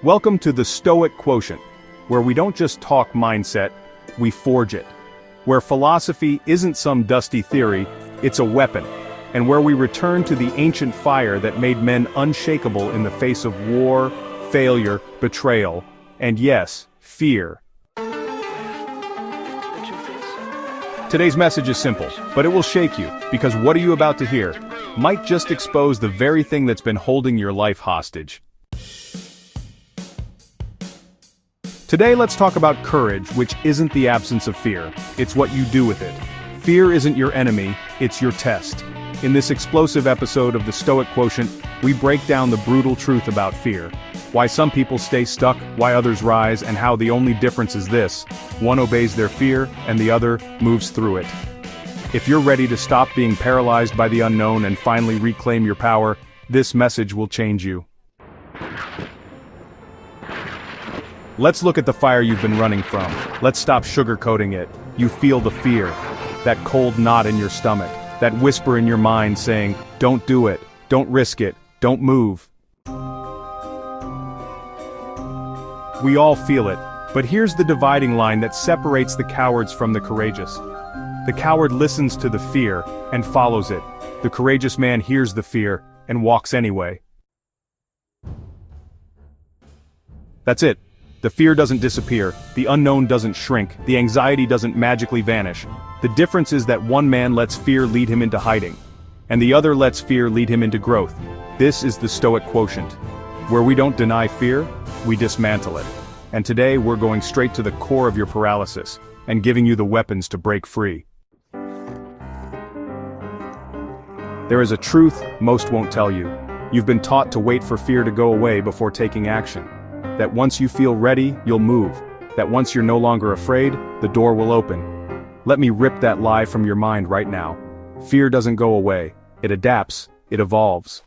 Welcome to the Stoic Quotient, where we don't just talk mindset, we forge it. Where philosophy isn't some dusty theory, it's a weapon, and where we return to the ancient fire that made men unshakable in the face of war, failure, betrayal, and yes, fear. Today's message is simple, but it will shake you, because what are you about to hear might just expose the very thing that's been holding your life hostage. Today let's talk about courage, which isn't the absence of fear, it's what you do with it. Fear isn't your enemy, it's your test. In this explosive episode of the Stoic Quotient, we break down the brutal truth about fear. Why some people stay stuck, why others rise, and how the only difference is this: one obeys their fear, and the other moves through it. If you're ready to stop being paralyzed by the unknown and finally reclaim your power, this message will change you. Let's look at the fire you've been running from. Let's stop sugarcoating it. You feel the fear. That cold knot in your stomach. That whisper in your mind saying, don't do it, don't risk it, don't move. We all feel it, but here's the dividing line that separates the cowards from the courageous. The coward listens to the fear and follows it. The courageous man hears the fear and walks anyway. That's it. The fear doesn't disappear, the unknown doesn't shrink, the anxiety doesn't magically vanish. The difference is that one man lets fear lead him into hiding, and the other lets fear lead him into growth. This is the Stoic Quotient, where we don't deny fear, we dismantle it. And today we're going straight to the core of your paralysis, and giving you the weapons to break free. There is a truth most won't tell you. You've been taught to wait for fear to go away before taking action. That once you feel ready, you'll move. That once you're no longer afraid, the door will open. Let me rip that lie from your mind right now. Fear doesn't go away. It adapts. It evolves.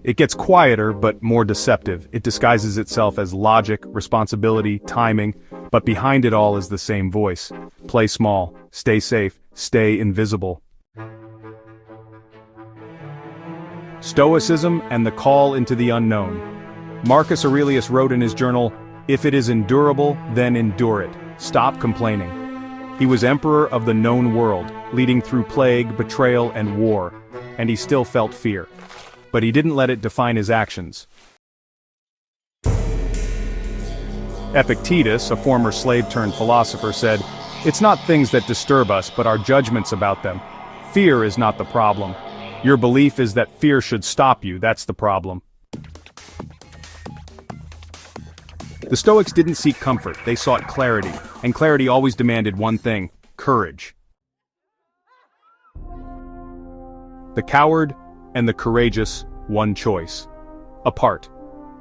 It gets quieter, but more deceptive. It disguises itself as logic, responsibility, timing, but behind it all is the same voice. Play small, stay safe, stay invisible. Stoicism and the call into the unknown. Marcus Aurelius wrote in his journal, "If it is endurable, then endure it. Stop complaining." He was emperor of the known world, leading through plague, betrayal, and war, and he still felt fear. But he didn't let it define his actions. Epictetus, a former slave-turned-philosopher, said, "It's not things that disturb us, but our judgments about them. Fear is not the problem. Your belief is that fear should stop you, that's the problem." The Stoics didn't seek comfort, they sought clarity, and clarity always demanded one thing: courage. The coward and the courageous, one choice. Apart.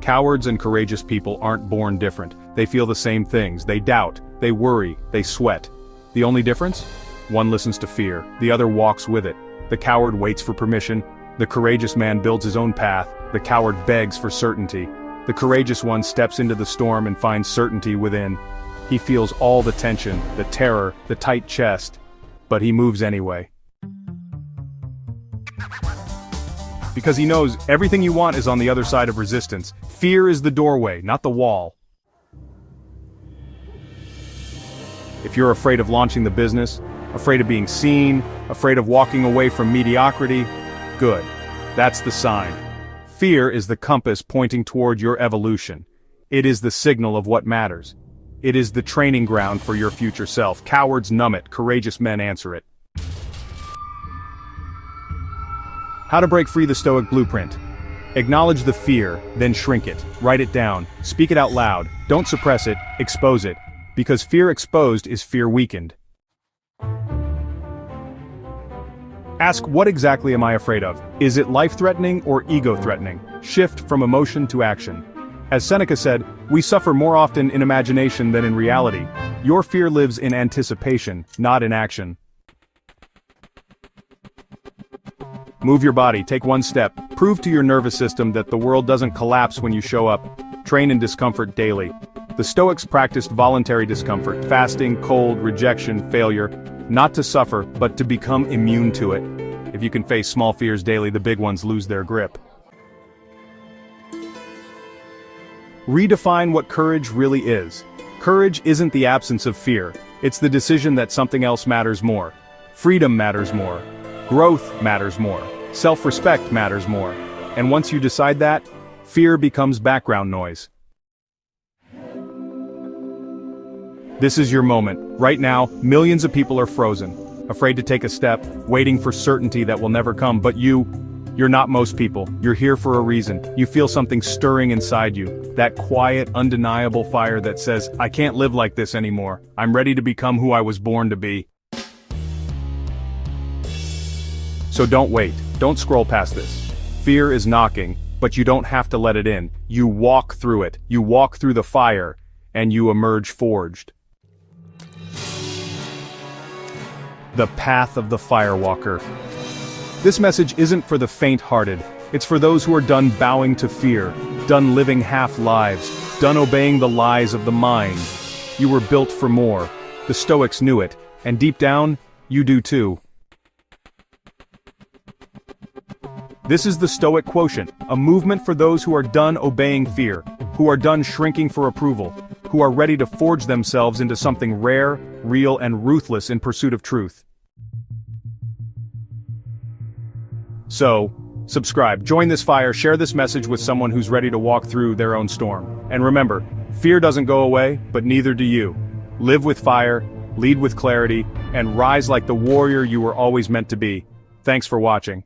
Cowards and courageous people aren't born different. They feel the same things, they doubt, they worry, they sweat. The only difference? One listens to fear, the other walks with it. The coward waits for permission, the courageous man builds his own path, the coward begs for certainty. The courageous one steps into the storm and finds certainty within. He feels all the tension, the terror, the tight chest, but he moves anyway. Because he knows everything you want is on the other side of resistance. Fear is the doorway, not the wall. If you're afraid of launching the business, afraid of being seen, afraid of walking away from mediocrity, good. That's the sign. Fear is the compass pointing toward your evolution. It is the signal of what matters. It is the training ground for your future self. Cowards numb it, courageous men answer it. How to break free the Stoic blueprint. Acknowledge the fear, then shrink it. Write it down. Speak it out loud. Don't suppress it, expose it. Because fear exposed is fear weakened. Ask, what exactly am I afraid of? Is it life-threatening or ego-threatening? Shift from emotion to action. As Seneca said, we suffer more often in imagination than in reality. Your fear lives in anticipation, not in action. Move your body, take one step. Prove to your nervous system that the world doesn't collapse when you show up. Train in discomfort daily. The Stoics practiced voluntary discomfort, fasting, cold, rejection, failure. Not to suffer, but to become immune to it. If you can face small fears daily, the big ones lose their grip. Redefine what courage really is. Courage isn't the absence of fear, it's the decision that something else matters more. Freedom matters more. Growth matters more. Self-respect matters more. And once you decide that, fear becomes background noise. This is your moment. Right now, millions of people are frozen, afraid to take a step, waiting for certainty that will never come, but you're not most people. You're here for a reason. You feel something stirring inside you. That quiet, undeniable fire that says, I can't live like this anymore. I'm ready to become who I was born to be. So don't wait. Don't scroll past this. Fear is knocking, but you don't have to let it in. You walk through it. You walk through the fire, and you emerge forged. The path of the firewalker. This message isn't for the faint-hearted, it's for those who are done bowing to fear, done living half-lives, done obeying the lies of the mind. You were built for more. The Stoics knew it, and deep down, you do too. This is the Stoic Quotient, a movement for those who are done obeying fear, who are done shrinking for approval, who are ready to forge themselves into something rare, real, and ruthless in pursuit of truth. So, subscribe, join this fire, share this message with someone who's ready to walk through their own storm. And remember, fear doesn't go away, but neither do you. Live with fire, lead with clarity, and rise like the warrior you were always meant to be. Thanks for watching.